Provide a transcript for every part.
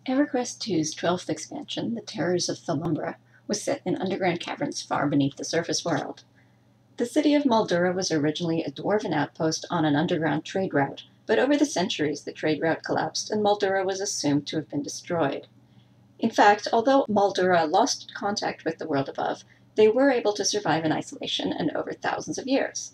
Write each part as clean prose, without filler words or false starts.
EverQuest 2's 12th expansion, The Terrors of Thulumbra, was set in underground caverns far beneath the surface world. The city of Maldura was originally a dwarven outpost on an underground trade route, but over the centuries the trade route collapsed and Maldura was assumed to have been destroyed. In fact, although Maldura lost contact with the world above, they were able to survive in isolation and over thousands of years.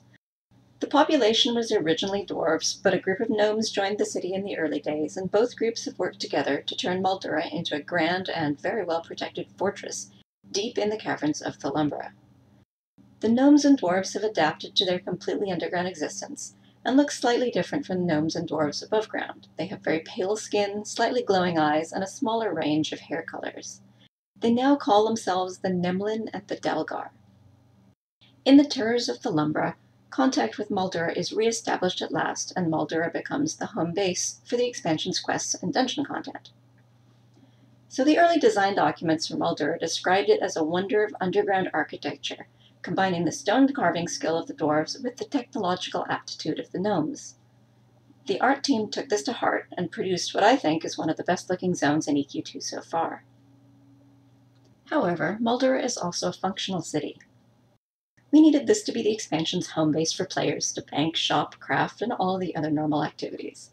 The population was originally dwarves, but a group of gnomes joined the city in the early days, and both groups have worked together to turn Maldura into a grand and very well-protected fortress deep in the caverns of Thulumbra. The gnomes and dwarves have adapted to their completely underground existence, and look slightly different from the gnomes and dwarves above ground. They have very pale skin, slightly glowing eyes, and a smaller range of hair colors. They now call themselves the Nemlin and the Dalgar. In the Terrors of Thulumbra, contact with Maldura is re-established at last, and Maldura becomes the home base for the expansion's quests and dungeon content. So the early design documents for Maldura described it as a wonder of underground architecture, combining the stone carving skill of the dwarves with the technological aptitude of the gnomes. The art team took this to heart and produced what I think is one of the best-looking zones in EQ2 so far. However, Maldura is also a functional city. We needed this to be the expansion's home base for players to bank, shop, craft, and all the other normal activities.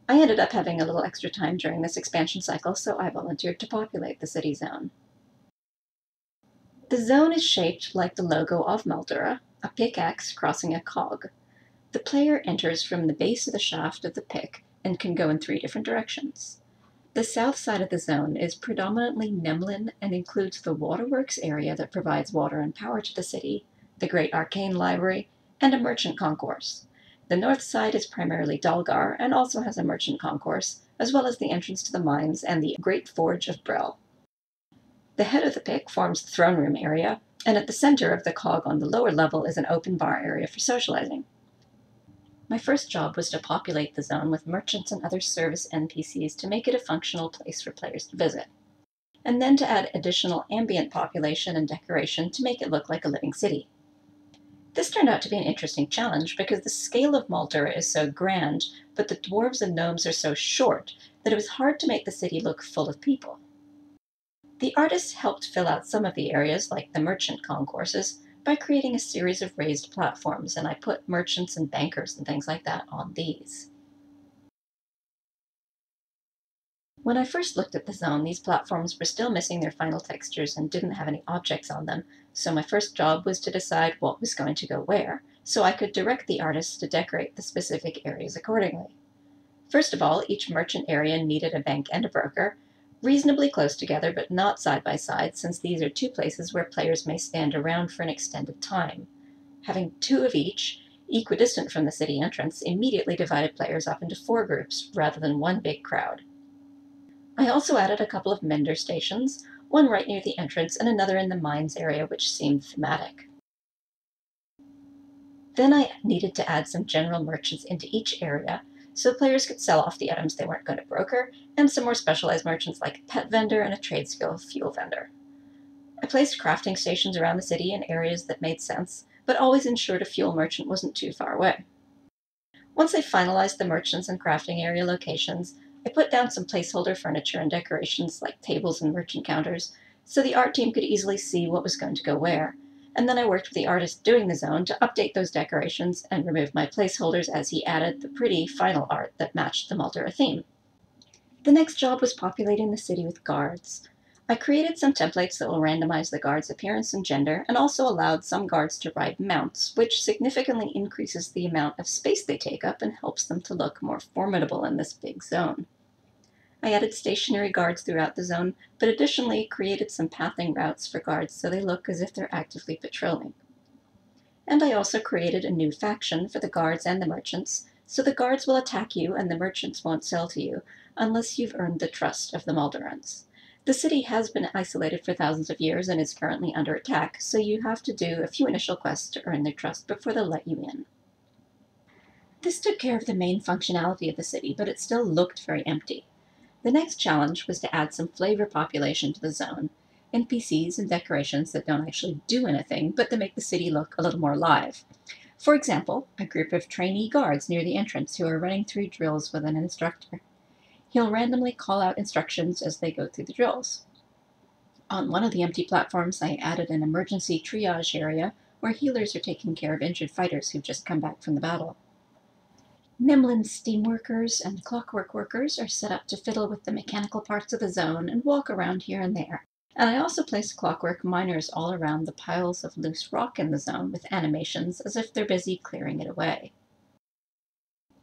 I ended up having a little extra time during this expansion cycle, so I volunteered to populate the city zone. The zone is shaped like the logo of Maldura, a pickaxe crossing a cog. The player enters from the base of the shaft of the pick and can go in 3 different directions. The south side of the zone is predominantly Nemlin and includes the waterworks area that provides water and power to the city, the Great Arcane Library, and a merchant concourse. The north side is primarily Dalgar and also has a merchant concourse, as well as the entrance to the mines and the Great Forge of Brel. The head of the pick forms the throne room area, and at the center of the cog on the lower level is an open bar area for socializing. My first job was to populate the zone with merchants and other service NPCs to make it a functional place for players to visit, and then to add additional ambient population and decoration to make it look like a living city. This turned out to be an interesting challenge because the scale of Maldura is so grand, but the dwarves and gnomes are so short that it was hard to make the city look full of people. The artists helped fill out some of the areas, like the merchant concourses, by creating a series of raised platforms, and I put merchants and bankers and things like that on these. When I first looked at the zone, these platforms were still missing their final textures and didn't have any objects on them, so my first job was to decide what was going to go where, so I could direct the artists to decorate the specific areas accordingly. First of all, each merchant area needed a bank and a broker, reasonably close together but not side by side, since these are 2 places where players may stand around for an extended time. Having 2 of each, equidistant from the city entrance, immediately divided players up into 4 groups rather than one big crowd. I also added a couple of mender stations, one right near the entrance and another in the mines area, which seemed thematic. Then I needed to add some general merchants into each area, so players could sell off the items they weren't going to broker, and some more specialized merchants like a pet vendor and a trade skill fuel vendor. I placed crafting stations around the city in areas that made sense, but always ensured a fuel merchant wasn't too far away. Once I finalized the merchants and crafting area locations, I put down some placeholder furniture and decorations like tables and merchant counters, so the art team could easily see what was going to go where, and then I worked with the artist doing the zone to update those decorations and remove my placeholders as he added the pretty final art that matched the Maldura theme. The next job was populating the city with guards. I created some templates that will randomize the guards' appearance and gender, and also allowed some guards to ride mounts, which significantly increases the amount of space they take up and helps them to look more formidable in this big zone. I added stationary guards throughout the zone, but additionally created some pathing routes for guards so they look as if they're actively patrolling. And I also created a new faction for the guards and the merchants, so the guards will attack you and the merchants won't sell to you, unless you've earned the trust of the Maldurans. The city has been isolated for thousands of years and is currently under attack, so you have to do a few initial quests to earn their trust before they'll let you in. This took care of the main functionality of the city, but it still looked very empty. The next challenge was to add some flavor population to the zone, NPCs and decorations that don't actually do anything, but that make the city look a little more alive. For example, a group of trainee guards near the entrance who are running through drills with an instructor. He'll randomly call out instructions as they go through the drills. On one of the empty platforms, I added an emergency triage area where healers are taking care of injured fighters who've just come back from the battle. Nimlin's steam workers and clockwork workers are set up to fiddle with the mechanical parts of the zone and walk around here and there. And I also placed clockwork miners all around the piles of loose rock in the zone with animations as if they're busy clearing it away.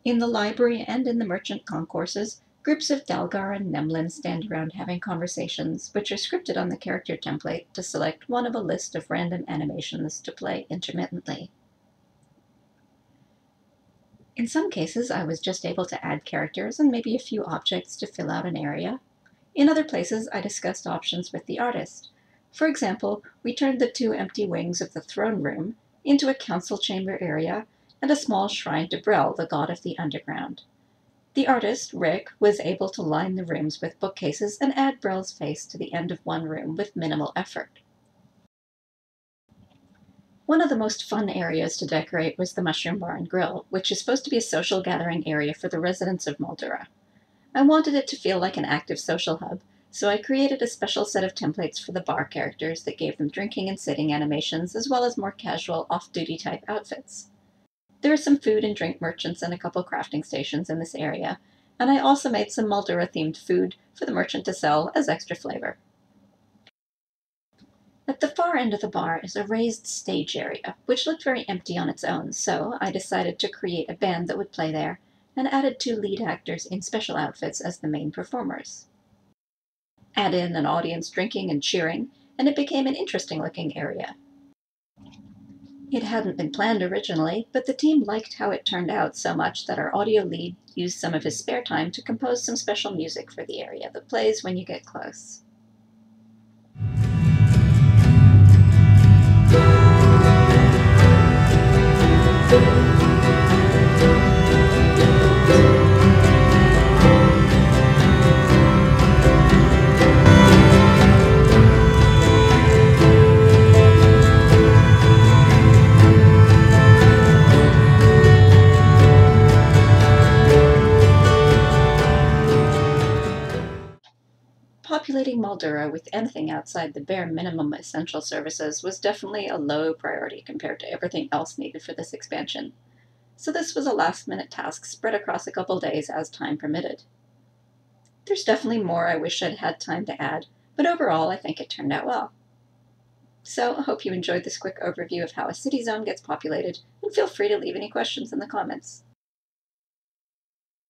In the library and in the merchant concourses, groups of Dalgar and Nemlin stand around having conversations, which are scripted on the character template to select one of a list of random animations to play intermittently. In some cases, I was just able to add characters and maybe a few objects to fill out an area. In other places, I discussed options with the artist. For example, we turned the 2 empty wings of the throne room into a council chamber area and a small shrine to Brel, the god of the underground. The artist, Rick, was able to line the rooms with bookcases and add Brel's face to the end of one room with minimal effort. One of the most fun areas to decorate was the Mushroom Bar and Grill, which is supposed to be a social gathering area for the residents of Maldura. I wanted it to feel like an active social hub, so I created a special set of templates for the bar characters that gave them drinking and sitting animations, as well as more casual, off-duty type outfits. There are some food and drink merchants and a couple crafting stations in this area, and I also made some Maldura-themed food for the merchant to sell as extra flavor. At the far end of the bar is a raised stage area, which looked very empty on its own, so I decided to create a band that would play there, and added 2 lead actors in special outfits as the main performers. Add in an audience drinking and cheering, and it became an interesting-looking area. It hadn't been planned originally, but the team liked how it turned out so much that our audio lead used some of his spare time to compose some special music for the area that plays when you get close. Populating Maldura with anything outside the bare minimum essential services was definitely a low priority compared to everything else needed for this expansion, so this was a last-minute task spread across a couple days as time permitted. There's definitely more I wish I'd had time to add, but overall I think it turned out well. So I hope you enjoyed this quick overview of how a city zone gets populated, and feel free to leave any questions in the comments.